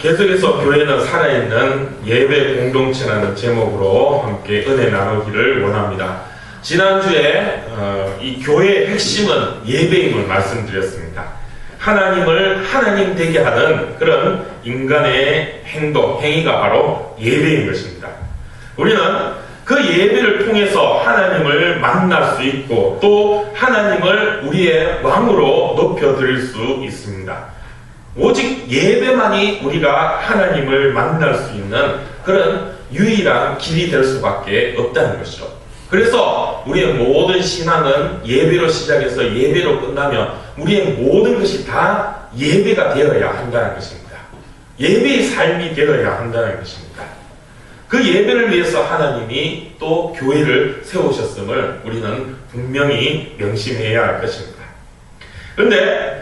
계속해서 교회는 살아있는 예배 공동체라는 제목으로 함께 은혜 나누기를 원합니다. 지난주에 이 교회의 핵심은 예배임을 말씀드렸습니다. 하나님을 하나님 되게 하는 그런 인간의 행위가 바로 예배인 것입니다. 우리는 그 예배를 통해서 하나님을 만날 수 있고 또 하나님을 우리의 왕으로 높여드릴 수 있습니다. 오직 예배만이 우리가 하나님을 만날 수 있는 그런 유일한 길이 될 수밖에 없다는 것이죠. 그래서 우리의 모든 신앙은 예배로 시작해서 예배로 끝나면 우리의 모든 것이 다 예배가 되어야 한다는 것입니다. 예배의 삶이 되어야 한다는 것입니다. 그 예배를 위해서 하나님이 또 교회를 세우셨음을 우리는 분명히 명심해야 할 것입니다. 그런데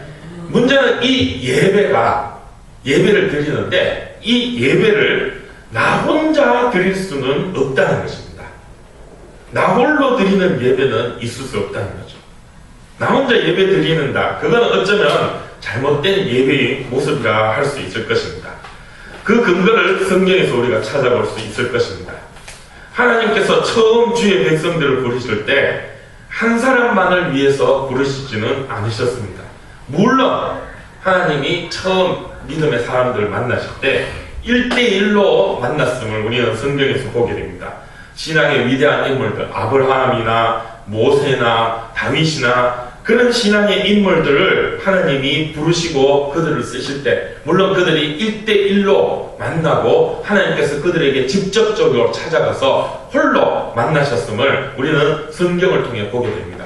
문제는 이 예배를 드리는데 이 예배를 나 혼자 드릴 수는 없다는 것입니다. 나 홀로 드리는 예배는 있을 수 없다는 거죠. 나 혼자 예배 드리는다. 그건 어쩌면 잘못된 예배의 모습이라 할 수 있을 것입니다. 그 근거를 성경에서 우리가 찾아볼 수 있을 것입니다. 하나님께서 처음 주의 백성들을 부르실 때 한 사람만을 위해서 부르시지는 않으셨습니다. 물론 하나님이 처음 믿음의 사람들을 만나실 때 1대1로 만났음을 우리는 성경에서 보게 됩니다. 신앙의 위대한 인물들, 아브라함이나 모세나 다윗이나 그런 신앙의 인물들을 하나님이 부르시고 그들을 쓰실 때 물론 그들이 1대1로 만나고 하나님께서 그들에게 직접적으로 찾아가서 홀로 만나셨음을 우리는 성경을 통해 보게 됩니다.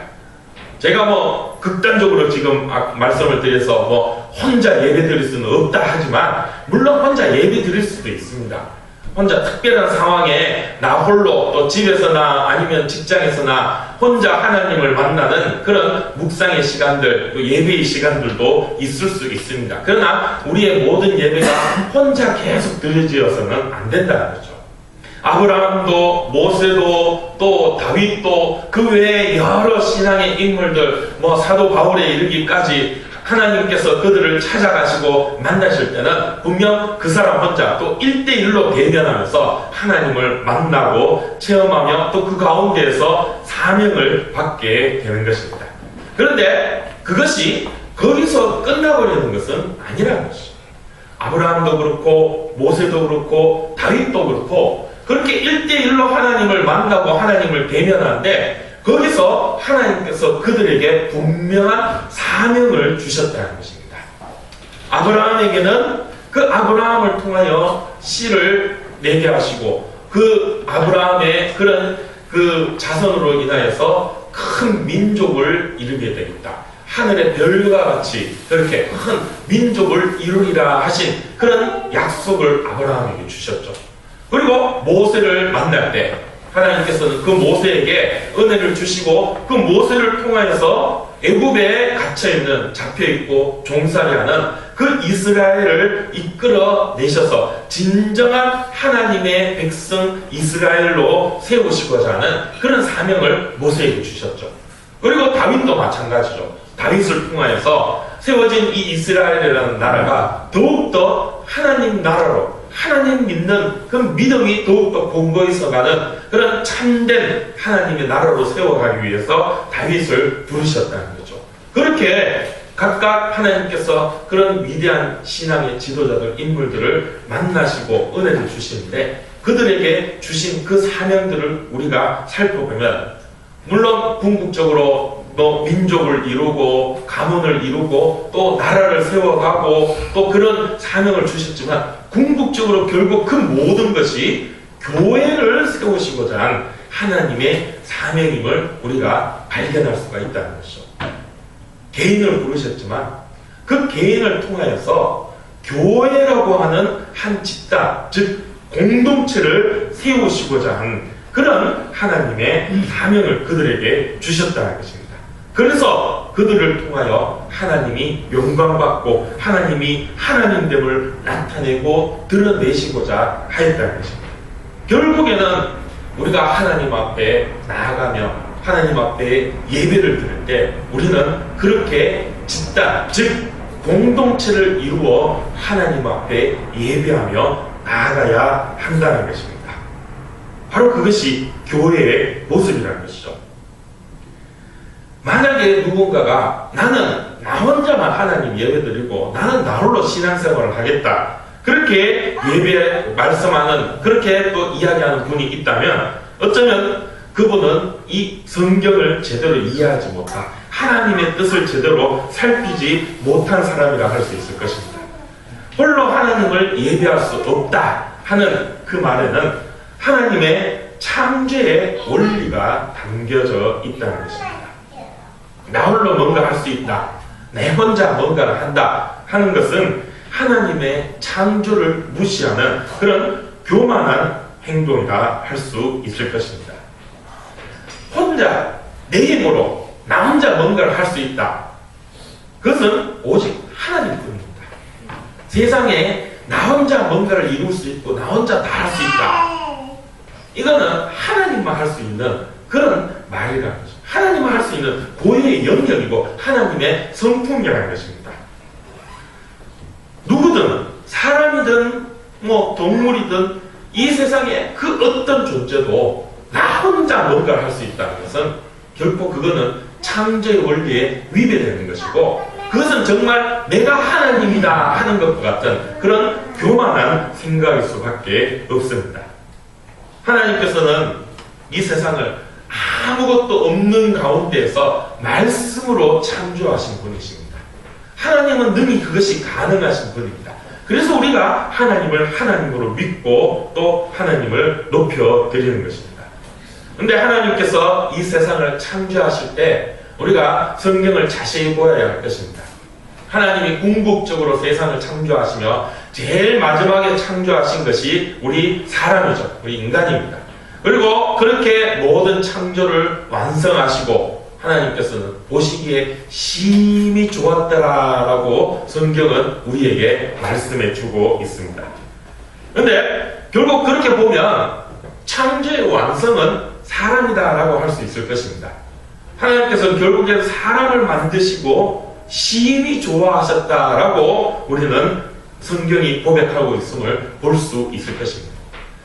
제가 극단적으로 지금 말씀을 드려서 혼자 예배 드릴 수는 없다 하지만 물론 혼자 예배 드릴 수도 있습니다. 혼자 특별한 상황에 나 홀로 또 집에서나 아니면 직장에서나 혼자 하나님을 만나는 그런 묵상의 시간들, 또 예배의 시간들도 있을 수 있습니다. 그러나 우리의 모든 예배가 혼자 계속 드려져서는 안 된다는 거죠. 아브라함도 모세도 또 다윗도 그 외에 여러 신앙의 인물들 사도 바울에 이르기까지 하나님께서 그들을 찾아가시고 만나실 때는 분명 그 사람 혼자 또 1대1로 대면하면서 하나님을 만나고 체험하며 또 그 가운데에서 사명을 받게 되는 것입니다. 그런데 그것이 거기서 끝나버리는 것은 아니라는 것이죠. 아브라함도 그렇고 모세도 그렇고 다윗도 그렇고 그렇게 1대1로 하나님을 만나고 하나님을 대면하는데 거기서 하나님께서 그들에게 분명한 사명을 주셨다는 것입니다. 아브라함에게는 그 아브라함을 통하여 씨를 내게 하시고 그 아브라함의 그런 그 자손으로 인하여서 큰 민족을 이루게 되겠다. 하늘의 별과 같이 그렇게 큰 민족을 이루리라 하신 그런 약속을 아브라함에게 주셨죠. 그리고 모세를 만날 때 하나님께서는 그 모세에게 은혜를 주시고 그 모세를 통하여서 애굽에 갇혀있는 잡혀있고 종살이하는 그 이스라엘을 이끌어내셔서 진정한 하나님의 백성 이스라엘로 세우시고자 하는 그런 사명을 모세에게 주셨죠. 그리고 다윗도 마찬가지죠. 다윗을 통하여서 세워진 이 이스라엘이라는 나라가 더욱더 하나님 나라로 하나님 믿는 그 믿음이 더욱더 공고해서가는 그런 참된 하나님의 나라로 세워가기 위해서 다윗을 부르셨다는 거죠. 그렇게 각각 하나님께서 그런 위대한 신앙의 지도자들, 인물들을 만나시고 은혜를 주시는데 그들에게 주신 그 사명들을 우리가 살펴보면 물론 궁극적으로 민족을 이루고 가문을 이루고 또 나라를 세워가고 또 그런 사명을 주셨지만 궁극적으로 결국 그 모든 것이 교회를 세우시고자 한 하나님의 사명임을 우리가 발견할 수가 있다는 것이죠. 개인을 부르셨지만 그 개인을 통하여서 교회라고 하는 한 집단, 즉 공동체를 세우시고자 한 그런 하나님의 사명을 그들에게 주셨다는 것입니다. 그래서 그들을 통하여 하나님이 영광받고 하나님이 하나님됨을 나타내고 드러내시고자 하였다는 것입니다. 결국에는 우리가 하나님 앞에 나아가며 하나님 앞에 예배를 드릴 때 우리는 그렇게 집단, 즉 공동체를 이루어 하나님 앞에 예배하며 나아가야 한다는 것입니다. 바로 그것이 교회의 모습이라는 것이죠. 만약에 누군가가 나는 나 혼자만 하나님 예배드리고 나는 나 홀로 신앙생활을 하겠다, 그렇게 예배 말씀하는, 그렇게 또 이야기하는 분이 있다면 어쩌면 그분은 이 성경을 제대로 이해하지 못한, 하나님의 뜻을 제대로 살피지 못한 사람이라 할 수 있을 것입니다. 홀로 하나님을 예배할 수 없다 하는 그 말에는 하나님의 창조의 원리가 담겨져 있다는 것입니다. 나 홀로 뭔가 할 수 있다, 내 혼자 뭔가를 한다 하는 것은 하나님의 창조를 무시하는 그런 교만한 행동이라 할 수 있을 것입니다. 혼자 내 힘으로 나 혼자 뭔가를 할 수 있다, 그것은 오직 하나님뿐입니다. 세상에 나 혼자 뭔가를 이룰 수 있고 나 혼자 다 할 수 있다, 이거는 하나님만 할 수 있는 그런 말이라는 것입니다. 하나님만 할 수 있는 고유의 영역이고 하나님의 성품이라는 것입니다. 누구든, 사람이든 동물이든 이 세상에 그 어떤 존재도 나 혼자 뭔가를 할 수 있다는 것은 결코 그거는 창조의 원리에 위배되는 것이고, 그것은 정말 내가 하나님이다 하는 것과 같은 그런 교만한 생각일 수밖에 없습니다. 하나님께서는 이 세상을 아무것도 없는 가운데에서 말씀으로 창조하신 분이십니다. 하나님은 능히 그것이 가능하신 분입니다. 그래서 우리가 하나님을 하나님으로 믿고 또 하나님을 높여드리는 것입니다. 그런데 하나님께서 이 세상을 창조하실 때 우리가 성경을 자세히 보아야 할 것입니다. 하나님이 궁극적으로 세상을 창조하시며 제일 마지막에 창조하신 것이 우리 사람이죠. 우리 인간입니다. 그리고 그렇게 모든 창조를 완성하시고 하나님께서는 보시기에 심히 좋았더라라고 성경은 우리에게 말씀해 주고 있습니다. 그런데 결국 그렇게 보면 창조의 완성은 사람이다라고 할 수 있을 것입니다. 하나님께서는 결국엔 사람을 만드시고 심히 좋아하셨다라고 우리는 성경이 고백하고 있음을 볼 수 있을 것입니다.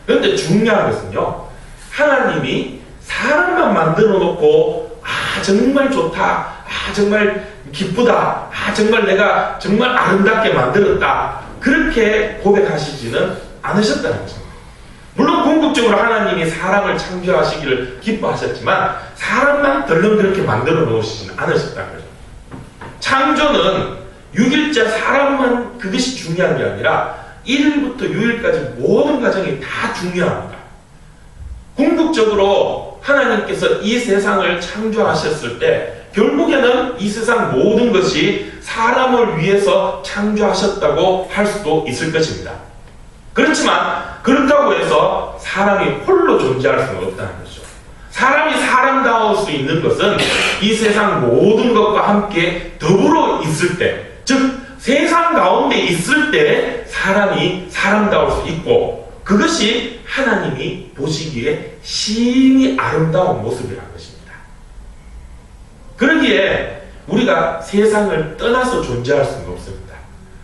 그런데 중요한 것은요, 하나님이 사람만 만들어 놓고 정말 좋다, 정말 기쁘다, 정말 내가 정말 아름답게 만들었다, 그렇게 고백하시지는 않으셨다는 것입니다. 물론 궁극적으로 하나님이 사람을 창조하시기를 기뻐하셨지만 사람만 덜렁 그렇게 만들어 놓으시지는 않으셨다는 거죠. 창조는 6일째 사람만 그것이 중요한 게 아니라 1일부터 6일까지 모든 과정이 다 중요합니다. 궁극적으로 하나님께서 이 세상을 창조하셨을 때 결국에는 이 세상 모든 것이 사람을 위해서 창조하셨다고 할 수도 있을 것입니다. 그렇지만 그렇다고 해서 사람이 홀로 존재할 수는 없다는 거죠. 사람이 사람다울 수 있는 것은 이 세상 모든 것과 함께 더불어 있을 때, 즉 세상 가운데 있을 때 사람이 사람다울 수 있고, 그것이 하나님이 보시기에 심히 아름다운 모습이라는 것입니다. 그러기에 우리가 세상을 떠나서 존재할 수는 없습니다.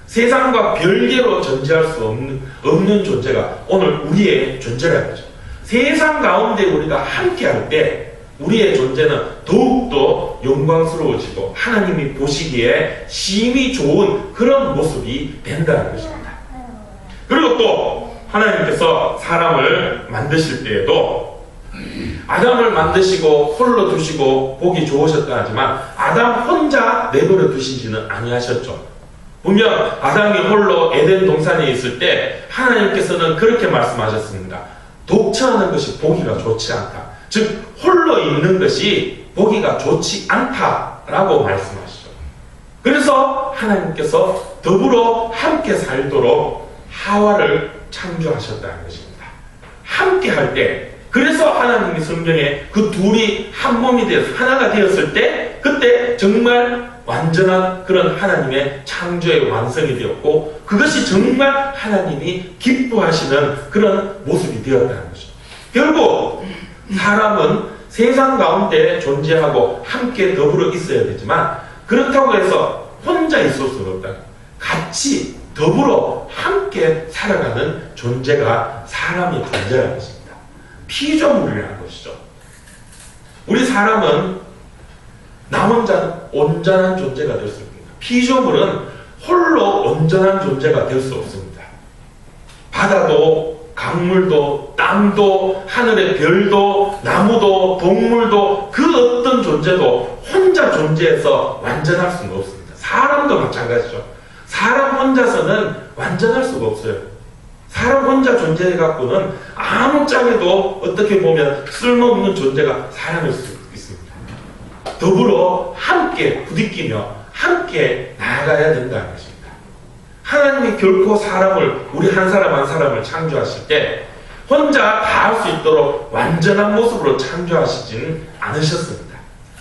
세상과 별개로 존재할 수 없는 존재가 오늘 우리의 존재라는 거죠. 세상 가운데 우리가 함께 할 때 우리의 존재는 더욱더 영광스러워지고 하나님이 보시기에 심히 좋은 그런 모습이 된다는 것입니다. 그리고 또 하나님께서 사람을 만드실 때에도 아담을 만드시고 홀로 두시고 보기 좋으셨다 하지만 아담 혼자 내버려 두시지는 아니하셨죠. 분명 아담이 홀로 에덴 동산에 있을 때 하나님께서는 그렇게 말씀하셨습니다. 독처하는 것이 보기가 좋지 않다. 즉 홀로 있는 것이 보기가 좋지 않다라고 말씀하시죠. 그래서 하나님께서 더불어 함께 살도록 하와를 창조하셨다는 것입니다. 함께 할 때, 그래서 하나님이 성경에 그 둘이 한 몸이 되어서 하나가 되었을 때 그때 정말 완전한 그런 하나님의 창조의 완성이 되었고, 그것이 정말 하나님이 기뻐하시는 그런 모습이 되었다는 것이죠. 결국 사람은 세상 가운데 존재하고 함께 더불어 있어야 되지만 그렇다고 해서 혼자 있을 수는 없다. 같이 더불어 함께 살아가는 존재가 사람의 존재라는 것입니다. 피조물이라는 것이죠. 우리 사람은 나 혼자 온전한 존재가 될 수 없습니다. 피조물은 홀로 온전한 존재가 될 수 없습니다. 바다도 강물도 땅도 하늘의 별도 나무도 동물도 그 어떤 존재도 혼자 존재해서 완전할 수는 없습니다. 사람도 마찬가지죠. 사람 혼자서는 완전할 수가 없어요. 사람 혼자 존재해갖고는 아무짝에도 어떻게 보면 쓸모없는 존재가 사람일 수 있습니다. 더불어 함께 부딪히며 함께 나아가야 된다는 것입니다. 하나님이 결코 사람을, 우리 한 사람 한 사람을 창조하실 때 혼자 다 할 수 있도록 완전한 모습으로 창조하시지는 않으셨습니다.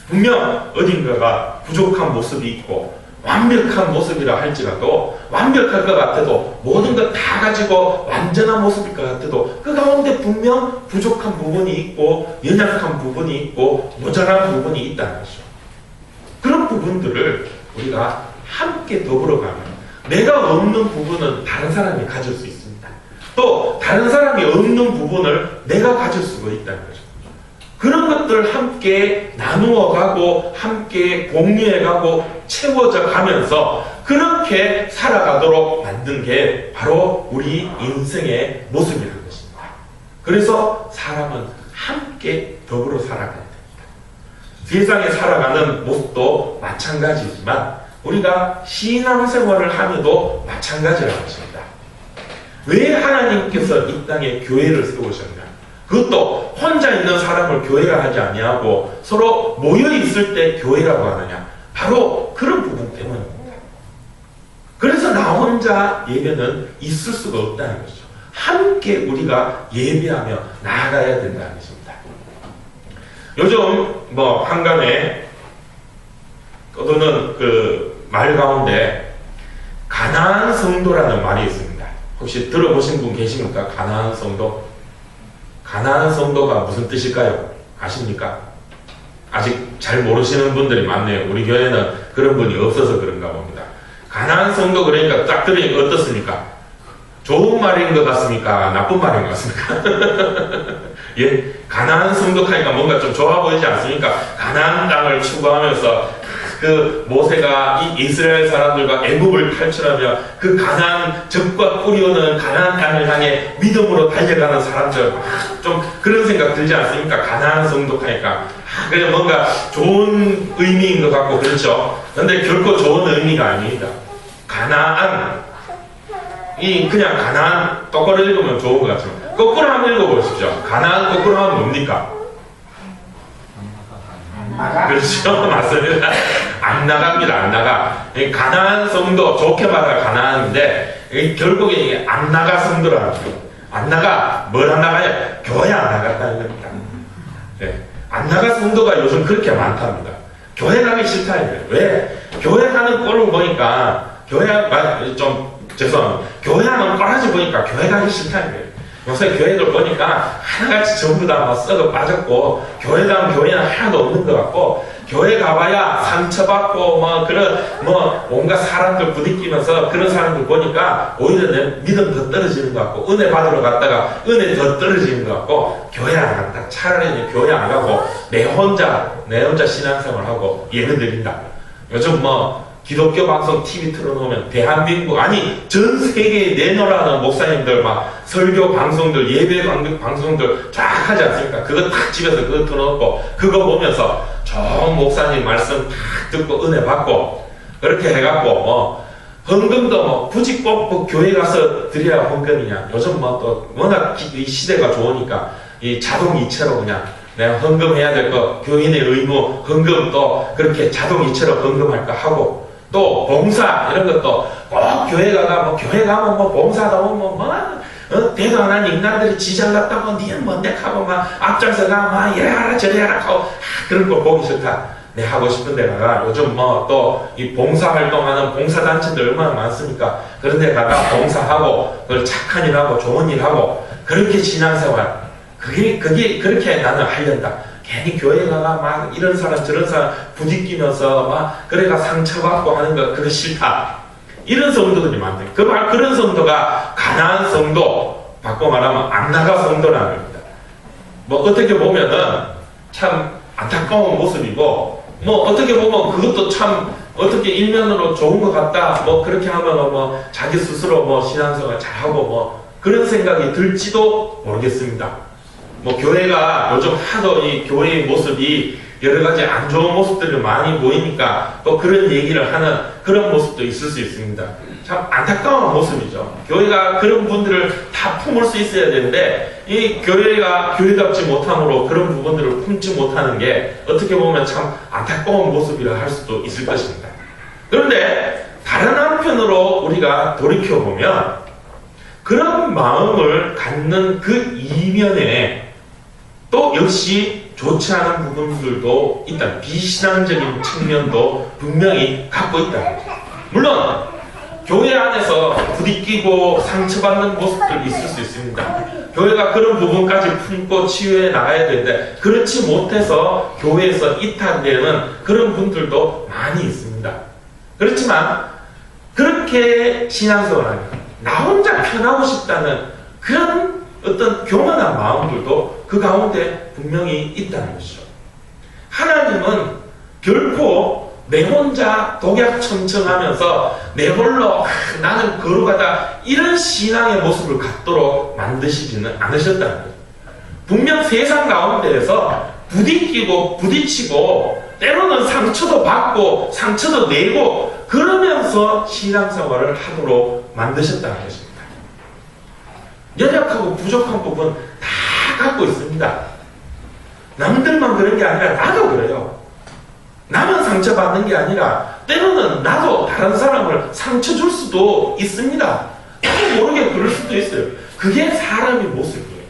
분명 어딘가가 부족한 모습이 있고 완벽한 모습이라 할지라도, 완벽할 것 같아도, 모든 것 다 가지고 완전한 모습일 것 같아도 그 가운데 분명 부족한 부분이 있고 연약한 부분이 있고 모자란 부분이 있다는 것이죠. 그런 부분들을 우리가 함께 더불어가면 내가 없는 부분은 다른 사람이 가질 수 있습니다. 또 다른 사람이 없는 부분을 내가 가질 수가 있다는 거죠. 그런 것들을 함께 나누어 가고 함께 공유해 가고 채워져 가면서 그렇게 살아가도록 만든 게 바로 우리 인생의 모습이라는 것입니다. 그래서 사람은 함께 더불어 살아가야 됩니다. 세상에 살아가는 모습도 마찬가지지만 우리가 신앙생활을 하면도 마찬가지라는 것입니다. 왜 하나님께서 이 땅에 교회를 세우셨냐? 그것도 혼자 있는 사람을 교회라 하지 아니하고 서로 모여 있을 때 교회라고 하느냐? 바로 그런 부분 때문입니다. 그래서 나 혼자 예배는 있을 수가 없다는 것이죠. 함께 우리가 예배하며 나아가야 된다는 것입니다. 요즘 한간에 떠도는 그 말 가운데 가나안 성도라는 말이 있습니다. 혹시 들어보신 분 계십니까? 가나안 성도? 가나안 성도가 무슨 뜻일까요? 아십니까? 아직 잘 모르시는 분들이 많네요. 우리 교회는 그런 분이 없어서 그런가 봅니다. 가나안 성도 그러니까 딱 들으니까 어떻습니까? 좋은 말인 것 같습니까? 나쁜 말인 것 같습니까? 예? 가나안 성도 하니까 뭔가 좀 좋아 보이지 않습니까? 가나안 땅을 추구하면서 그 모세가 이 이스라엘 사람들과 애굽을 탈출하며 그 가나안 적과 뿌리오는 가나안 땅을 향해 믿음으로 달려가는 사람들, 좀 그런 생각 들지 않습니까? 가나안 성독하니까 그래 뭔가 좋은 의미인 것 같고 그렇죠. 그런데 결코 좋은 의미가 아닙니다. 가나안 이 그냥 가나안 똑바로 읽으면 좋은 것 같지만 거꾸로 한번 읽어보십시오. 가나안 거꾸로 하면 뭡니까? 그렇죠. 맞습니다. 안 나갑니다. 안 나가. 가나안 성도, 좋게 말하면 가나안인데 결국에 이게 안 나가 성도라는 거예요. 안 나가. 뭘 안 나가냐? 교회 안 나갔다는 겁니다. 네. 안 나가 성도가 요즘 그렇게 많답니다. 교회 가기 싫다 이거예요. 왜? 교회 가는 꼴을 보니까 죄송합니다. 교회 하는 꼴하지 보니까 교회 가기 싫다 이거예요. 요새 교회들 보니까 하나같이 전부 다 썩어 빠졌고 교회다운 교회는 하나도 없는 것 같고 교회 가봐야 상처받고 온갖 사람들 부딪히면서 그런 사람들 보니까 오히려 내 믿음 더 떨어지는 것 같고 은혜 받으러 갔다가 은혜 더 떨어지는 것 같고 교회 안 갔다 차라리 교회 안 가고 내 혼자 신앙생활하고 예배 드린다. 요즘 기독교 방송 TV 틀어놓으면 대한민국 아니 전 세계에 내놓으라는 목사님들 설교 방송들 예배 방송들 쫙 하지 않습니까? 그거 딱 집에서 그거 틀어놓고 그거 보면서 좋은 목사님 말씀 딱 듣고 은혜 받고 그렇게 해갖고 헌금도 굳이 꼭 교회 가서 드려야 헌금이냐? 요즘 또 워낙 이 시대가 좋으니까 이 자동 이체로 그냥 내가 헌금해야 될 거 교인의 의무 헌금 또 그렇게 자동 이체로 헌금할까 하고 또 봉사 이런 것도 꼭 교회 가면 봉사도 대도 안 하는 인간들이 지잘났다고 니는 뭔데 하고 앞장서가 이래라 저래라 하고 그런 거 보기 싫다. 내 하고 싶은 데 가가 요즘 또 이 봉사활동하는 봉사단체들 얼마나 많습니까? 그런 데 가가 봉사하고 그걸 착한 일하고 좋은 일하고 그렇게 신앙생활 그게 그렇게 나는 하려다. 괜히 교회 가가 이런 사람 저런 사람 부딪히면서 그래가 상처받고 하는 거 그거 싫다. 이런 성도들이 많대. 그런 성도가 가난한 성도, 바꿔 말하면 안 나가 성도라는 겁니다. 뭐 어떻게 보면은 참 안타까운 모습이고, 뭐 어떻게 보면 그것도 참 어떻게 일면으로 좋은 것 같다. 뭐 그렇게 하면 뭐 자기 스스로 뭐 신앙생활 잘하고 뭐 그런 생각이 들지도 모르겠습니다. 뭐 교회가 요즘 하도 이 교회의 모습이 여러 가지 안 좋은 모습들이 많이 보이니까 또 그런 얘기를 하는 그런 모습도 있을 수 있습니다. 참 안타까운 모습이죠. 교회가 그런 분들을 다 품을 수 있어야 되는데 이 교회가 교회답지 못함으로 그런 부분들을 품지 못하는 게 어떻게 보면 참 안타까운 모습이라 할 수도 있을 것입니다. 그런데 다른 한편으로 우리가 돌이켜보면 그런 마음을 갖는 그 이면에 또 역시 좋지 않은 부분들도 있다. 비신앙적인 측면도 분명히 갖고 있다. 물론 교회 안에서 부딪히고 상처받는 모습들이 있을 수 있습니다. 교회가 그런 부분까지 품고 치유해 나가야 되는데 그렇지 못해서 교회에서 이탈되는 그런 분들도 많이 있습니다. 그렇지만 그렇게 신앙생활을 나 혼자 편하고 싶다는 그런 어떤 교만한 마음들도 그 가운데 분명히 있다는 것이죠. 하나님은 결코 내 혼자 독약청청하면서 내 홀로 나는 거룩하다 이런 신앙의 모습을 갖도록 만드시지는 않으셨다는 거예요. 분명 세상 가운데에서 부딪히고 부딪히고 때로는 상처도 받고 상처도 내고 그러면서 신앙생활을 하도록 만드셨다는 것입니다. 연약하고 부족한 부분 다 갖고 있습니다. 남들만 그런 게 아니라 나도 그래요. 나만 상처받는 게 아니라 때로는 나도 다른 사람을 상처 줄 수도 있습니다. 나도 모르게 그럴 수도 있어요. 그게 사람의 모습이에요.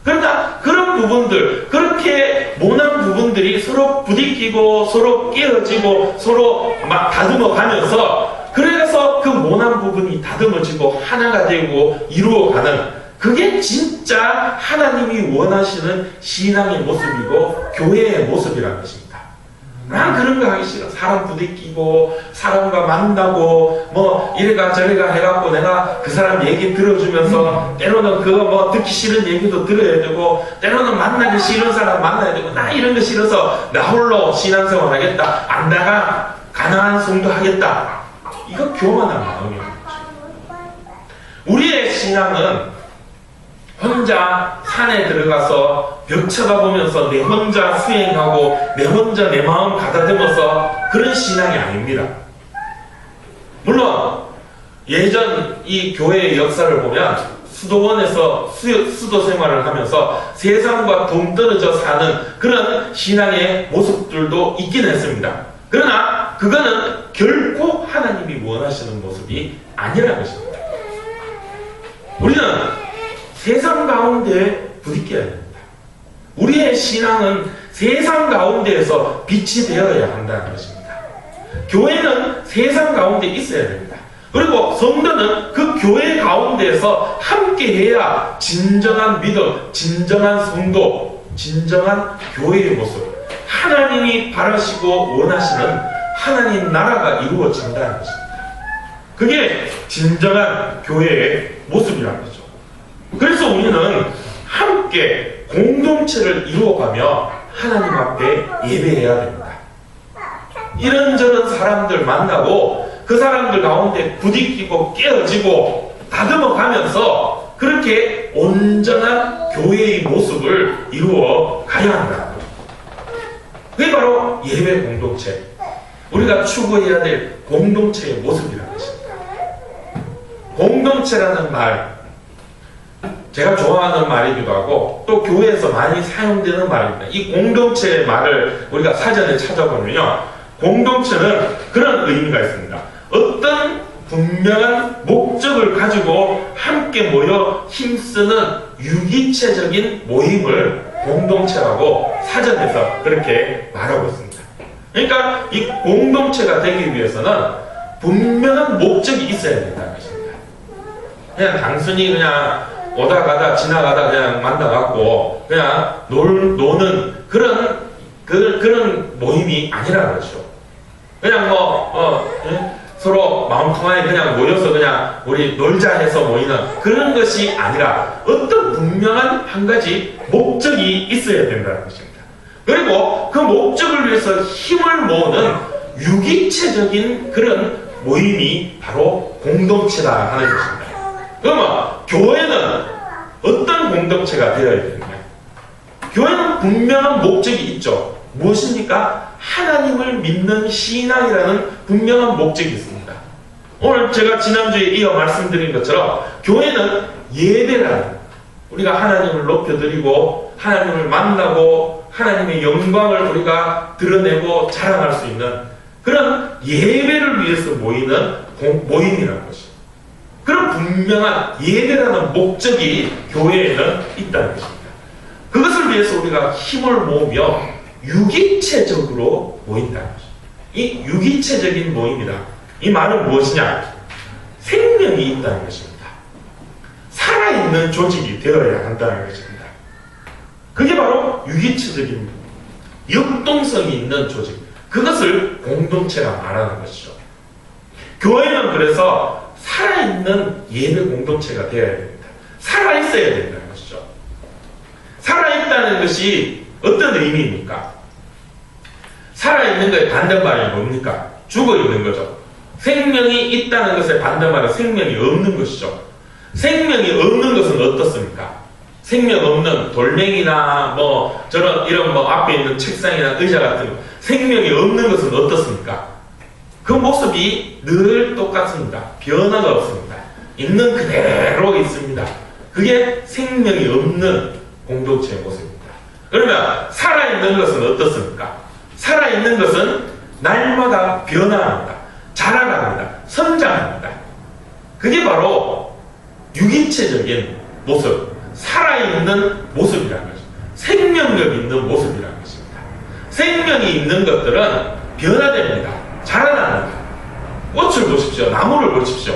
그러나 그런 부분들, 그렇게 모난 부분들이 서로 부딪히고 서로 깨어지고 서로 막 다듬어 가면서 그래서 그 모난 부분이 다듬어지고 하나가 되고 이루어가는 그게 진짜 하나님이 원하시는 신앙의 모습이고 교회의 모습이라는 것입니다. 난 그런 거 하기 싫어. 사람 부딪히고 사람과 만나고 뭐 이래가 저래가 해갖고 내가 그 사람 얘기 들어주면서 때로는 그거 뭐 듣기 싫은 얘기도 들어야 되고 때로는 만나기 싫은 사람 만나야 되고 나 이런 거 싫어서 나 홀로 신앙생활 하겠다. 안 나가 가난한 성도 하겠다. 이거 교만한 마음이에요. 우리의 신앙은 혼자 산에 들어가서 벽 쳐다보면서 내 혼자 수행하고 내 혼자 내 마음 가다듬어서 그런 신앙이 아닙니다. 물론 예전 이 교회의 역사를 보면 수도원에서 수도 생활을 하면서 세상과 동떨어져 사는 그런 신앙의 모습들도 있긴 했습니다. 그러나 그거는 결코 하나님이 원하시는 모습이 아니라는 것입니다. 우리는 세상 가운데 부딪혀야 됩니다. 우리의 신앙은 세상 가운데에서 빛이 되어야 한다는 것입니다. 교회는 세상 가운데 있어야 됩니다. 그리고 성도는 그 교회 가운데에서 함께해야 진정한 믿음, 진정한 성도, 진정한 교회의 모습, 하나님이 바라시고 원하시는 하나님 나라가 이루어진다는 것입니다. 그게 진정한 교회의 모습이라는 거죠. 그래서 우리는 함께 공동체를 이루어가며 하나님 앞에 예배해야 됩니다. 이런저런 사람들 만나고 그 사람들 가운데 부딪히고 깨어지고 다듬어 가면서 그렇게 온전한 교회의 모습을 이루어 가야 한다. 그게 바로 예배 공동체. 우리가 추구해야 될 공동체의 모습이라는 것입니다. 공동체라는 말, 제가 좋아하는 말이기도 하고 또 교회에서 많이 사용되는 말입니다. 이 공동체의 말을 우리가 사전에 찾아보면요, 공동체는 그런 의미가 있습니다. 어떤 분명한 목적을 가지고 함께 모여 힘쓰는 유기체적인 모임을 공동체라고 사전에서 그렇게 말하고 있습니다. 그러니까 이 공동체가 되기 위해서는 분명한 목적이 있어야 된다는 것입니다. 그냥 단순히 그냥 오다 가다 지나가다 그냥 만나갖고 그냥 노는 그런 모임이 아니라는 거죠. 그냥 서로 마음 편하게 그냥 모여서 그냥 우리 놀자 해서 모이는 그런 것이 아니라 어떤 분명한 한 가지 목적이 있어야 된다는 것입니다. 그리고 그 목적을 위해서 힘을 모으는 유기체적인 그런 모임이 바로 공동체다 하는 것입니다. 그러면 교회는 어떤 공동체가 되어야 되느냐? 교회는 분명한 목적이 있죠. 무엇입니까? 하나님을 믿는 신앙이라는 분명한 목적이 있습니다. 오늘 제가 지난주에 이어 말씀드린 것처럼 교회는 예배라는, 우리가 하나님을 높여드리고 하나님을 만나고 하나님의 영광을 우리가 드러내고 자랑할 수 있는 그런 예배를 위해서 모이는 모임이라는 것입니다. 그런 분명한 예배라는 목적이 교회에는 있다는 것입니다. 그것을 위해서 우리가 힘을 모으며 유기체적으로 모인다는 것입니다. 이 유기체적인 모임이다. 이 말은 무엇이냐? 생명이 있다는 것입니다. 살아있는 조직이 되어야 한다는 것입니다. 그게 바로 유기체적인 역동성이 있는 조직, 그것을 공동체라 말하는 것이죠. 교회는 그래서 살아있는 예배 공동체가 되어야 됩니다. 살아있어야 된다는 것이죠. 살아있다는 것이 어떤 의미입니까? 살아있는 것의 반대말이 뭡니까? 죽어있는 거죠. 생명이 있다는 것의 반대말은 생명이 없는 것이죠. 생명이 없는 것은 어떻습니까? 생명 없는 돌멩이나 뭐 저런 이런 뭐 앞에 있는 책상이나 의자 같은 거, 생명이 없는 것은 어떻습니까? 그 모습이 늘 똑같습니다. 변화가 없습니다. 있는 그대로 있습니다. 그게 생명이 없는 공동체의 모습입니다. 그러면 살아있는 것은 어떻습니까? 살아있는 것은 날마다 변화합니다. 자라갑니다. 성장합니다. 그게 바로 유기체적인 모습, 살아있는 모습이라는 것입니다. 생명력 있는 모습이라는 것입니다. 생명이 있는 것들은 변화됩니다. 자라납니다. 꽃을 보십시오. 나무를 보십시오.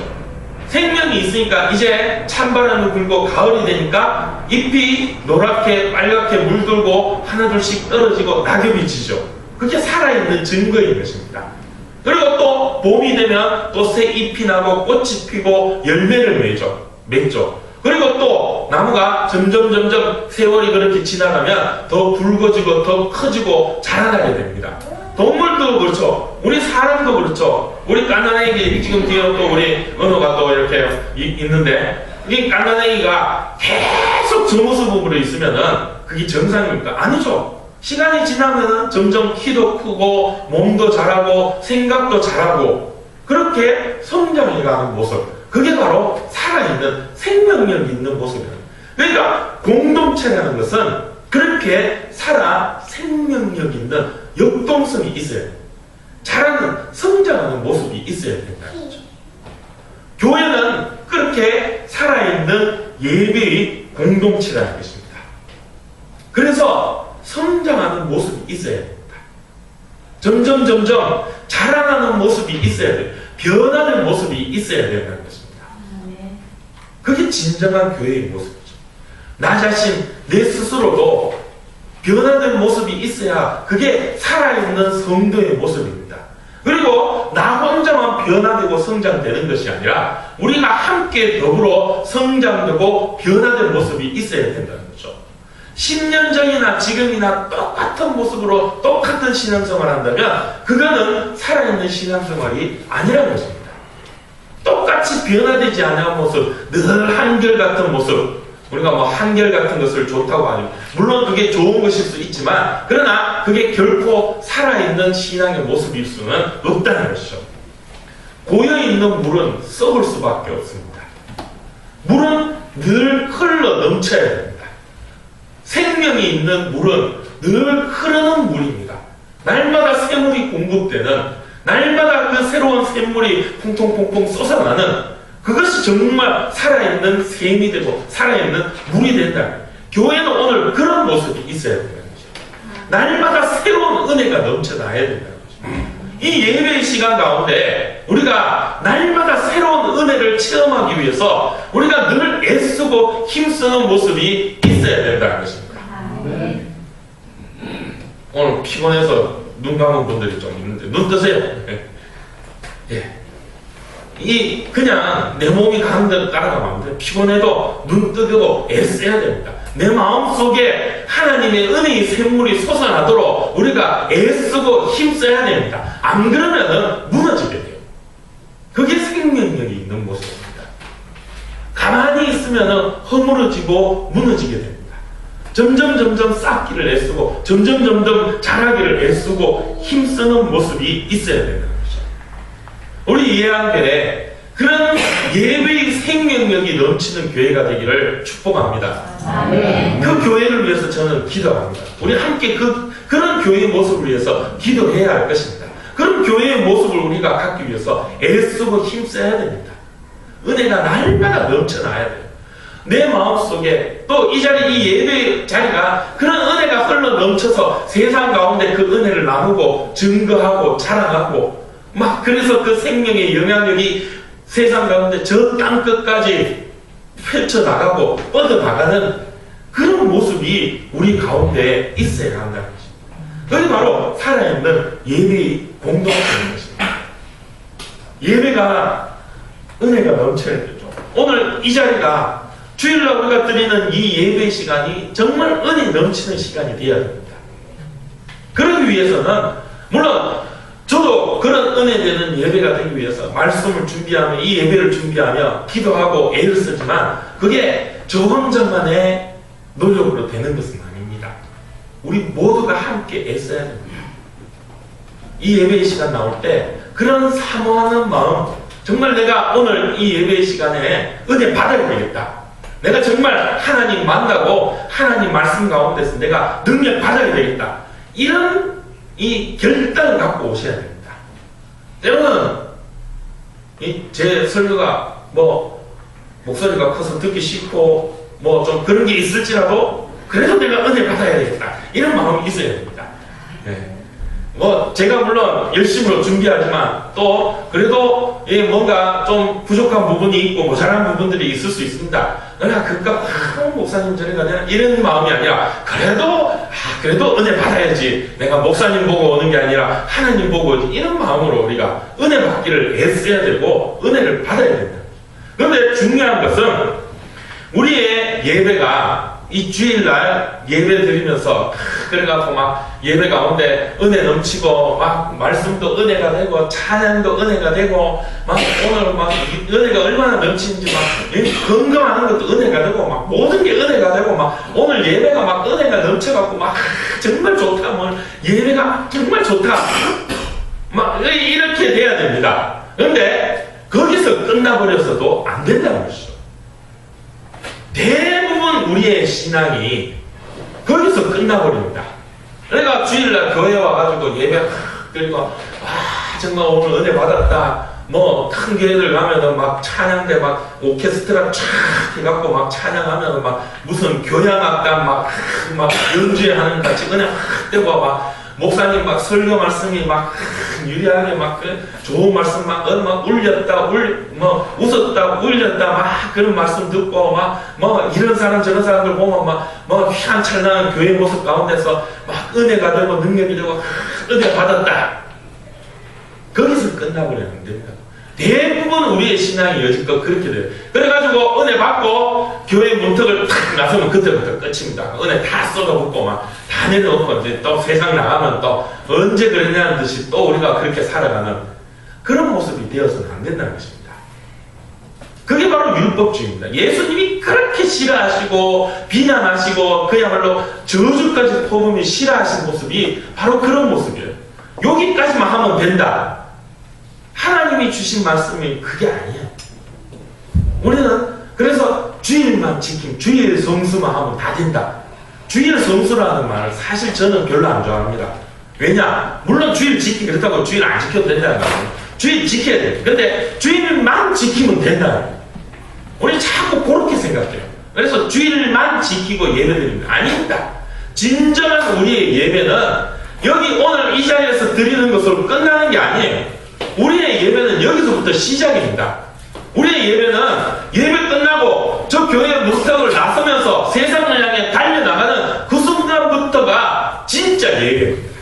생명이 있으니까 이제 찬바람이 불고 가을이 되니까 잎이 노랗게 빨갛게 물들고 하나둘씩 떨어지고 낙엽이 지죠. 그게 살아있는 증거인 것입니다. 그리고 또 봄이 되면 또 새 잎이 나고 꽃이 피고 열매를 맺죠. 그리고 또 나무가 점점 세월이 그렇게 지나가면 더 굵어지고 더 커지고 자라나게 됩니다. 동물도 그렇죠. 우리 사람도 그렇죠. 우리 깐난애기 지금 뒤에 또 우리 은호가 또 이렇게 있는데 이 깐난애기가 계속 저 모습으로 있으면은 그게 정상입니까? 아니죠. 시간이 지나면은 점점 키도 크고 몸도 자라고 생각도 자라고 그렇게 성장해가는 모습, 그게 바로 살아있는 생명력 있는 모습이에요. 그러니까 공동체라는 것은 그렇게 살아 생명력 있는 역동성이 있어야 돼요. 자라는 성장하는 모습이 있어야 된다는 거죠. 교회는 그렇게 살아있는 예배의 공동체라는 것입니다. 그래서 성장하는 모습이 있어야 됩니다. 점점 자라나는 모습이 있어야 돼요. 변하는 모습이 있어야 된다는 것입니다. 그게 진정한 교회의 모습이죠. 나 자신, 내 스스로도 변화된 모습이 있어야 그게 살아있는 성도의 모습입니다. 그리고 나 혼자만 변화되고 성장되는 것이 아니라 우리가 함께 더불어 성장되고 변화된 모습이 있어야 된다는 거죠. 10년 전이나 지금이나 똑같은 모습으로 똑같은 신앙생활을 한다면 그거는 살아있는 신앙생활이 아니라는 것입니다. 똑같이 변화되지 않은 모습, 늘 한결같은 모습, 우리가 뭐 한결같은 것을 좋다고 하죠. 물론 그게 좋은 것일 수 있지만 그러나 그게 결코 살아있는 신앙의 모습일 수는 없다는 것이죠. 고여있는 물은 썩을 수밖에 없습니다. 물은 늘 흘러 넘쳐야 됩니다. 생명이 있는 물은 늘 흐르는 물입니다. 날마다 샘물이 공급되는, 날마다 그 새로운 샘물이 퐁퐁퐁퐁 쏟아나는, 그것이 정말 살아있는 샘이 되고 살아있는 물이 된다. 교회는 오늘 그런 모습이 있어야 된다는 거죠. 날마다 새로운 은혜가 넘쳐나야 된다는 거죠. 이 예배의 시간 가운데 우리가 날마다 새로운 은혜를 체험하기 위해서 우리가 늘 애쓰고 힘쓰는 모습이 있어야 된다는 것입니다. 오늘 피곤해서 눈 감은 분들이 좀 있는데 눈 뜨세요. 예. 그냥 내 몸이 가는 대로 따라가면 안 돼요. 피곤해도 눈 뜨고 애써야 됩니다. 내 마음속에 하나님의 은혜의 샘물이 솟아나도록 우리가 애쓰고 힘써야 됩니다. 안 그러면 무너지게 돼요. 그게 생명력이 있는 모습입니다. 가만히 있으면 허물어지고 무너지게 됩니다. 점점 쌓기를 애쓰고 점점 자라기를 애쓰고 힘쓰는 모습이 있어야 되는 거죠. 우리 예한교회 그런 예배의 생명력이 넘치는 교회가 되기를 축복합니다. 아멘. 그 교회를 위해서 저는 기도합니다. 우리 함께 그런 교회의 모습을 위해서 기도해야 할 것입니다. 그런 교회의 모습을 우리가 갖기 위해서 애쓰고 힘써야 됩니다. 은혜가 날마다 넘쳐나야 돼요. 내 마음속에 또 이 자리, 이 예배 자리가 그런 은혜가 흘러 넘쳐서 세상 가운데 그 은혜를 나누고 증거하고 자랑하고 막 그래서 그 생명의 영향력이 세상 가운데 저 땅끝까지 펼쳐나가고 뻗어나가는 그런 모습이 우리 가운데 있어야 한다는 것입니다. 그게 바로 살아있는 예배의 공동체인 것입니다. 예배가 은혜가 넘쳐야 되죠. 오늘 이 자리가 주일날 우리가 드리는 이 예배 시간이 정말 은혜 넘치는 시간이 되어야 됩니다. 그러기 위해서는 물론 저도 그런 은혜 되는 예배가 되기 위해서 말씀을 준비하며 이 예배를 준비하며 기도하고 애를 쓰지만 그게 저 혼자만의 노력으로 되는 것은 아닙니다. 우리 모두가 함께 애써야 됩니다. 이 예배의 시간 나올 때 그런 사모하는 마음, 정말 내가 오늘 이 예배의 시간에 은혜 받아야 되겠다. 내가 정말 하나님 만나고 하나님 말씀 가운데서 내가 능력 받아야 되겠다. 이런 이 결단을 갖고 오셔야 됩니다. 때로는 제 설교가 목소리가 커서 듣기 싫고 좀 그런 게 있을지라도 그래도 내가 은혜 받아야 되겠다. 이런 마음이 있어야 됩니다. 네. 제가 물론 열심으로 준비하지만 또 그래도 뭔가 좀 부족한 부분이 있고 모자란 부분들이 있을 수 있습니다. 내가 그깟 목사님 전에 가냐 이런 마음이 아니라 그래도 은혜 받아야지. 내가 목사님 보고 오는 게 아니라 하나님 보고 오지. 이런 마음으로 우리가 은혜 받기를 애써야 되고 은혜를 받아야 된다. 그런데 중요한 것은 우리의 예배가 이 주일날 예배 드리면서 그래갖고 막 예배 가운데 은혜 넘치고 막 말씀도 은혜가 되고 찬양도 은혜가 되고 막 오늘 막 은혜가 얼마나 넘치는지 막 건강하는 것도 은혜가 되고 막 모든 게 은혜가 되고 막 오늘 예배가 막 은혜가 넘쳐갖고 막 정말 좋다 뭐 예배가 정말 좋다 막 이렇게 돼야 됩니다. 그런데 거기서 끝나버렸어도 안 된다는 것이죠. 대부분 우리의 신앙이 거기서 끝나버립니다. 내가 주일날 교회 와가지고 예배 드리고 정말 오늘 은혜 받았다. 큰 교회들 가면은 막 찬양대 막 오케스트라 쫙 해갖고 막 찬양하면 막 무슨 교향악단 막 연주하는 같이 은혜 되고 막 목사님 막 설교 말씀이 막 유리하게 막 좋은 말씀 막 울렸다 웃었다 울렸다 막 그런 말씀 듣고 막 이런 사람 저런 사람들 보면 막 휘황찬란한 교회 모습 가운데서 막 은혜가 되고 능력이 되고 은혜 받았다. 거기서 끝나버리면 안 됩니다. 대부분 우리의 신앙이 여지껏 그렇게 돼요. 그래가지고 은혜 받고 교회 문턱을 탁 나서면 그때부터 끝입니다. 은혜 다 쏟아붓고 막 다 내려놓고 이제 또 세상 나가면 또 언제 그랬냐는 듯이 또 우리가 그렇게 살아가는 그런 모습이 되어서는 안 된다는 것입니다. 그게 바로 율법주의입니다. 예수님이 그렇게 싫어하시고 비난하시고 그야말로 저주까지 퍼부으며 싫어하신 모습이 바로 그런 모습이에요. 여기까지만 하면 된다. 하나님이 주신 말씀이 그게 아니에요. 우리는 그래서 주일만 지킴, 주일 성수만 하면 다 된다. 주일 성수라는 말을 사실 저는 별로 안 좋아합니다. 왜냐? 물론 주일 지키기 그렇다고 주일 안 지켜도 된다는 거예요. 주일 지켜야 돼요. 근데 주일만 지키면 된다. 우리 자꾸 그렇게 생각해요. 그래서 주일만 지키고 예배드립니다. 아닙니다. 진정한 우리의 예배는 여기 오늘 이 자리에서 드리는 것으로 끝나는 게 아니에요. 우리의 예배는 여기서부터 시작입니다. 우리의 예배는 예배 끝나고 저 교회 문턱을 나서면서 세상을 향해 달려나가는 그 순간부터가 진짜 예배입니다.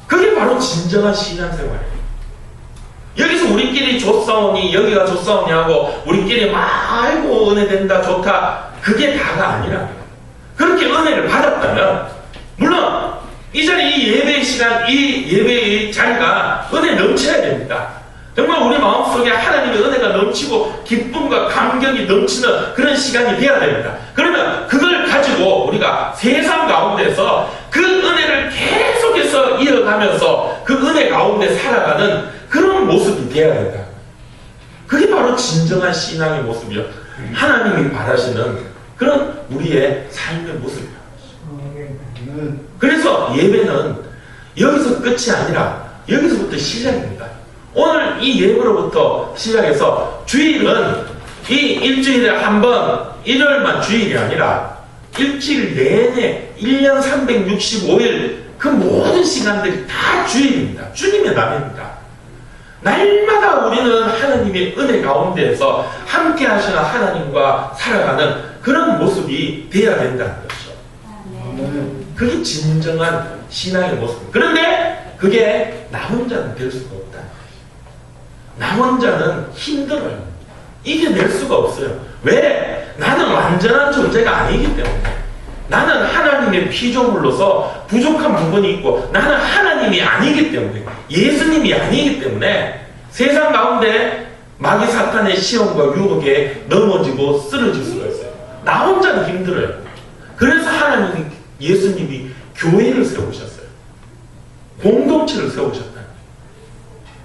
그게 바로 진정한 신앙생활이에요. 여기서 우리끼리 좋사오니 여기가 좋사오니 하고 우리끼리 막 아이고 은혜 된다 좋다 그게 다가 아니라 그렇게 은혜를 받았다면 물론 이 자리 이 예배의 시간 이 예배의 자리가 은혜 넘쳐야 됩니다. 정말 우리 마음속에 하나님의 은혜가 넘치고 기쁨과 감격이 넘치는 그런 시간이 되어야 됩니다. 그러면 그걸 가지고 우리가 세상 가운데서 그 은혜를 계속해서 이어가면서 그 은혜 가운데 살아가는 그런 모습이 되어야 된다. 그게 바로 진정한 신앙의 모습이요. 하나님이 바라시는 그런 우리의 삶의 모습이에요. 그래서 예배는 여기서 끝이 아니라 여기서부터 시작입니다. 오늘 이 예배로부터 시작해서 주일은 이 일주일에 한 번 일요일만 주일이 아니라 일주일 내내 1년 365일 그 모든 시간들이 다 주일입니다. 주님의 날입니다. 날마다 우리는 하나님의 은혜 가운데에서 함께 하시는 하나님과 살아가는 그런 모습이 되어야 된다는 것이죠. 그게 진정한 신앙의 모습입니다. 그런데 그게 나 혼자는 될 수가 없다. 나 혼자는 힘들어요. 이겨낼 수가 없어요. 왜? 나는 완전한 존재가 아니기 때문에. 나는 하나님의 피조물로서 부족한 부분이 있고 나는 하나님이 아니기 때문에 예수님이 아니기 때문에 세상 가운데 마귀 사탄의 시험과 유혹에 넘어지고 쓰러질 수가 있어요. 나 혼자는 힘들어요. 그래서 하나님이 예수님이 교회를 세우셨어요. 공동체를 세우셨다.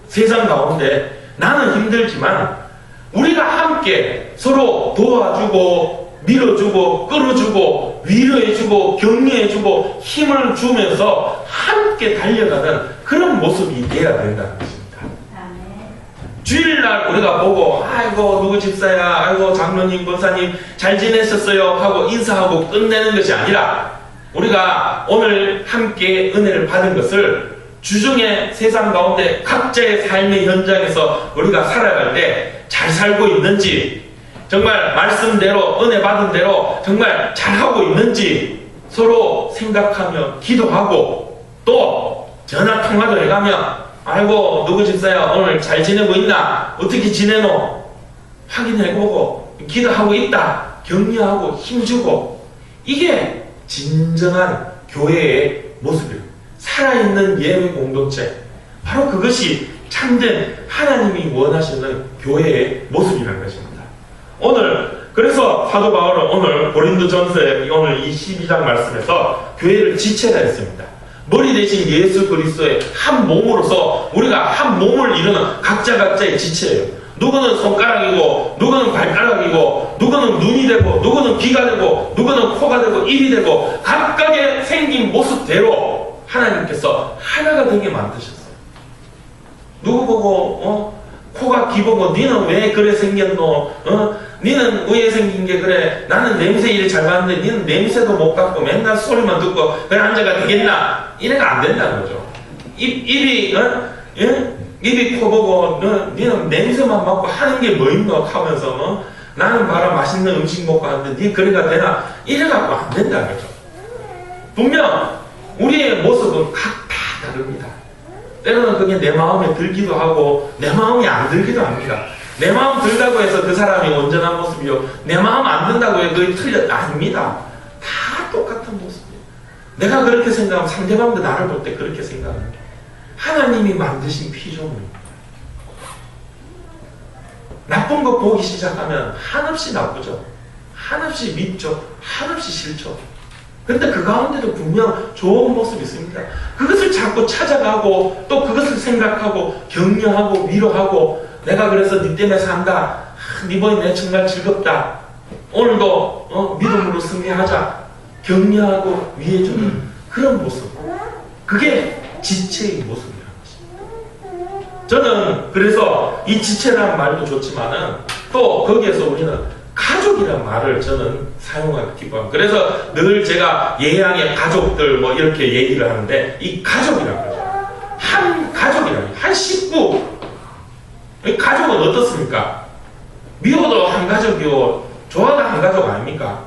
세상 가운데 나는 힘들지만 우리가 함께 서로 도와주고 밀어주고 끌어주고 위로해주고 격려해주고 힘을 주면서 함께 달려가는 그런 모습이 되어야 된다는 것입니다. 주일날 우리가 보고 아이고 누구 집사야 아이고 장로님 권사님 잘 지냈었어요 하고 인사하고 끝내는 것이 아니라 우리가 오늘 함께 은혜를 받은 것을 주중에 세상 가운데 각자의 삶의 현장에서 우리가 살아갈 때 잘 살고 있는지 정말 말씀대로 은혜 받은 대로 정말 잘하고 있는지 서로 생각하며 기도하고 또 전화통화도 해가며 아이고 누구 집사야 오늘 잘 지내고 있나 어떻게 지내노 확인해보고 기도하고 있다 격려하고 힘주고 이게 진정한 교회의 모습이에요. 살아있는 예배 공동체 바로 그것이 참된 하나님이 원하시는 교회의 모습이라는 것입니다. 오늘 그래서 사도 바울은 오늘 고린도전서의 오늘 이 12장 말씀에서 교회를 지체라 했습니다. 머리 대신 예수 그리스도의 한 몸으로서 우리가 한 몸을 이루는 각자의 지체예요. 누구는 손가락이고 누구는 발가락이고 누구는 눈이 되고 누구는 귀가 되고 누구는 코가 되고 입이 되고 각각의 생긴 모습대로 하나님께서 하나가 되게 만드셨어요. 누구 보고 코가 귀 보고 니는 왜 그래 생겼노? 니는 왜 생긴 게 그래? 나는 냄새 일이 잘 맡는데 니는 냄새도 못 갖고 맨날 소리만 듣고 그래 앉아가 되겠나? 이래가 안 된다는 거죠. 입이 코 보고 니는 냄새만 맡고 하는 게 뭐 있노? 하면서 나는 봐라 맛있는 음식 먹고 하는데 니 그래가 되나? 이래갖고 안 된다는 거죠. 분명 우리의 모습은 각 다 다릅니다. 때로는 그게 내 마음에 들기도 하고 내 마음이 안 들기도 합니다. 내 마음 들다고 해서 그 사람이 온전한 모습이요. 내 마음 안 든다고 해서 그게 틀렸다. 아닙니다. 다 똑같은 모습이에요. 내가 그렇게 생각하면 상대방도 나를 볼 때 그렇게 생각합니다. 하나님이 만드신 피조물입니다. 나쁜 거 보기 시작하면 한없이 나쁘죠. 한없이 밉죠. 한없이 싫죠. 근데 그 가운데도 분명 좋은 모습이 있습니다. 그것을 자꾸 찾아가고 또 그것을 생각하고 격려하고 위로하고 내가 그래서 니 때문에 산다. 니 보니 내 정말 즐겁다. 오늘도 믿음으로 승리하자. 격려하고 위해주는 그런 모습. 그게 지체의 모습이라는 것입니다. 저는 그래서 이 지체라는 말도 좋지만은 또 거기에서 우리는 가족이라는 말을 저는 사용하기 기뻐합니다. 그래서 늘 제가 예양의 가족들 뭐 이렇게 얘기를 하는데 이 가족이라는 거죠. 한 가족이라는 한 식구. 이 가족은 어떻습니까? 미워도 한 가족이고 좋아도 한 가족 아닙니까?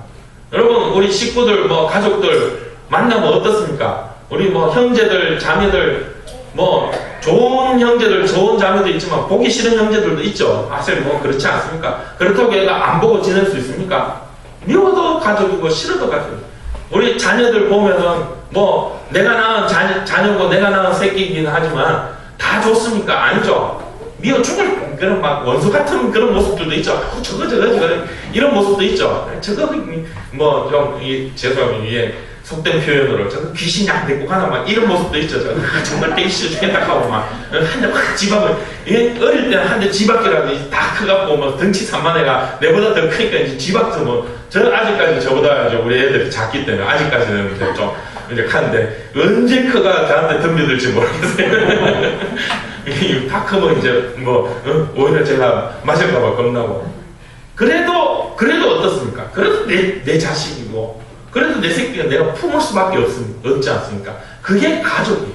여러분 우리 식구들 뭐 가족들 만나면 어떻습니까? 우리 뭐 형제들 자매들 뭐 좋은 형제들, 좋은 자매도 있지만 보기 싫은 형제들도 있죠. 사실 뭐 그렇지 않습니까? 그렇다고 얘가 안 보고 지낼 수 있습니까? 미워도 가족이고 싫어도 가족이고. 우리 자녀들 보면은 뭐 내가 낳은 자녀고 내가 낳은 새끼이긴 하지만 다 좋습니까? 아니죠. 미워 죽을 그런 막 원수 같은 그런 모습들도 있죠. 저거 이런 모습도 있죠. 저거 뭐 좀 죄송합니다. 이게 속된 표현으로 저거 귀신이 안 데리고 가나 막 이런 모습도 있죠. 저거 정말 되게 싫겠다 하고 막 한 대 확 집앞을 어릴 때는 한 대 집앞이라도 다 커갖고 뭐 덩치 산만해가 내보다 더 크니까 이제 집앞도 뭐 저 아직까지 저보다 이제 우리 애들이 작기 때문에 아직까지는 좀 이제 하는데 언제 커가 저한테 덤벼들지 모르겠어요. 다 크면 이제 뭐 오히려 제가 맞을까봐 겁나고. 그래도 어떻습니까? 그래도 내 자식이고 그래도 내 새끼가 내가 품을 수밖에 없지 않습니까? 그게 가족이에요.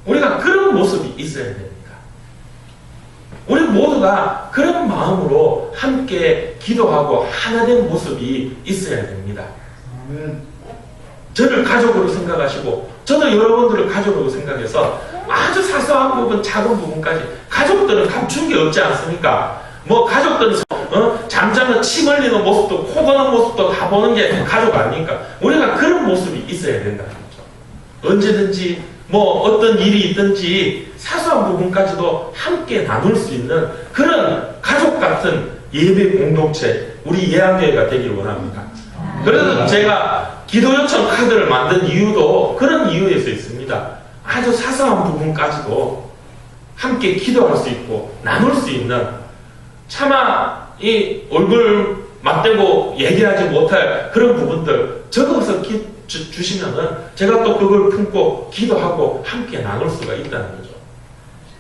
우리가 그런 모습이 있어야 됩니다. 우리 모두가 그런 마음으로 함께 기도하고 하나 된 모습이 있어야 됩니다. 저를 가족으로 생각하시고 저도 여러분들을 가족으로 생각해서 아주 사소한 부분, 작은 부분까지 가족들은 감춘 게 없지 않습니까? 뭐 가족들은 잠자면 침 흘리는 모습도 코 고는 모습도 다 보는 게 가족 아닙니까? 우리가 그런 모습이 있어야 된다는 거죠. 언제든지 뭐 어떤 일이 있든지 사소한 부분까지도 함께 나눌 수 있는 그런 가족 같은 예배 공동체 우리 예한교회가 되기를 원합니다. 그래서 제가 기도 요청 카드를 만든 이유도 그런 이유에서 있습니다. 아주 사소한 부분까지도 함께 기도할 수 있고 나눌 수 있는 차마 이 얼굴 맞대고 얘기하지 못할 그런 부분들 적어서 주시면은 제가 또 그걸 품고 기도하고 함께 나눌 수가 있다는 거죠.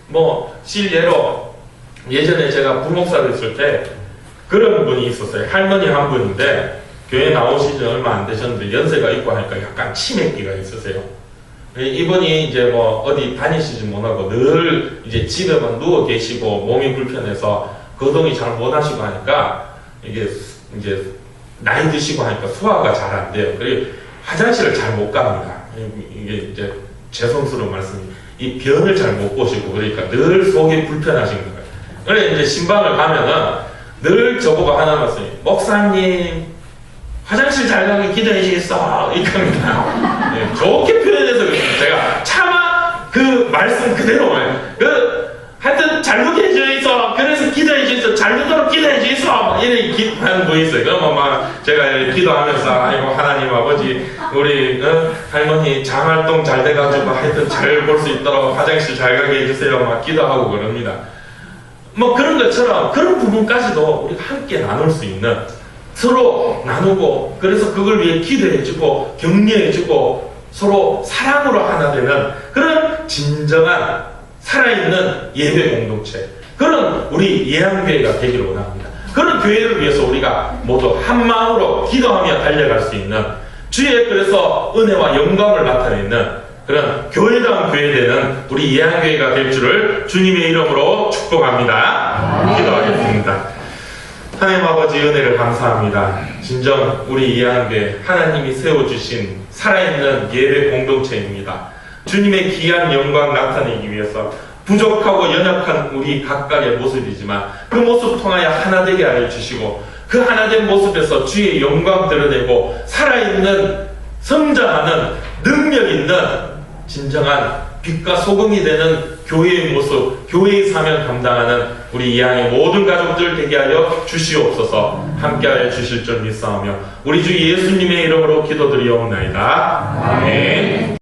뭐 실예로 예전에 제가 부목사를 했을 때 그런 분이 있었어요. 할머니 한 분인데 교회 나오신 지 얼마 안 되셨는데 연세가 있고 하니까 약간 치매기가 있으세요. 이분이 이제 뭐 어디 다니시지 못하고 늘 이제 집에만 누워 계시고 몸이 불편해서 거동이 잘 못하시고 하니까 이게 이제 나이 드시고 하니까 소화가 잘 안 돼요. 그리고 화장실을 잘 못 갑니다. 이게 이제 죄송스러운 말씀이 이 변을 잘 못 보시고 그러니까 늘 속이 불편하신 거예요. 그래 이제 신방을 가면은 늘 저보고 하나 말씀이 목사님 화장실 잘 가게 기도해 주겠어 이렇게 합니다. 네, 좋게 표현해서 그렇습니다. 제가 차마 그 말씀 그대로예요. 하여튼 잘 누게 해주있어. 그래서 기도해 주있어. 잘 누도록 기도해 주있어. 이렇게 하는 분이 있어요. 그러면 막 제가 기도하면서 아이고 하나님 아버지 우리 할머니 장활동 잘 돼가지고 하여튼 잘 볼 수 있도록 화장실 잘 가게 해주세요. 막 기도하고 그럽니다. 뭐 그런 것처럼 그런 부분까지도 우리가 함께 나눌 수 있는 서로 나누고 그래서 그걸 위해 기도해주고 격려해주고 서로 사랑으로 하나 되는 그런 진정한 살아있는 예배 공동체 그런 우리 예한교회가 되기를 원합니다. 그런 교회를 위해서 우리가 모두 한마음으로 기도하며 달려갈 수 있는 주의 그래서 은혜와 영광을 나타내는 그런 교회다운 교회되는 우리 예한교회가 될 줄을 주님의 이름으로 축복합니다. 기도하겠습니다. 하나님 아버지 은혜를 감사합니다. 진정 우리 예한교회 하나님이 세워주신 살아있는 예배 공동체입니다. 주님의 귀한 영광 나타내기 위해서 부족하고 연약한 우리 각각의 모습이지만 그 모습 통하여 하나 되게 하여 주시고 그 하나된 모습에서 주의 영광 드러내고 살아있는 성장하는 능력 있는 진정한 빛과 소금이 되는 교회의 모습, 교회의 사명 감당하는 우리 이양의 모든 가족들 되게 하여 주시옵소서. 함께하여 주실 줄 믿사오며 우리 주 예수님의 이름으로 기도드리옵나이다. 아멘.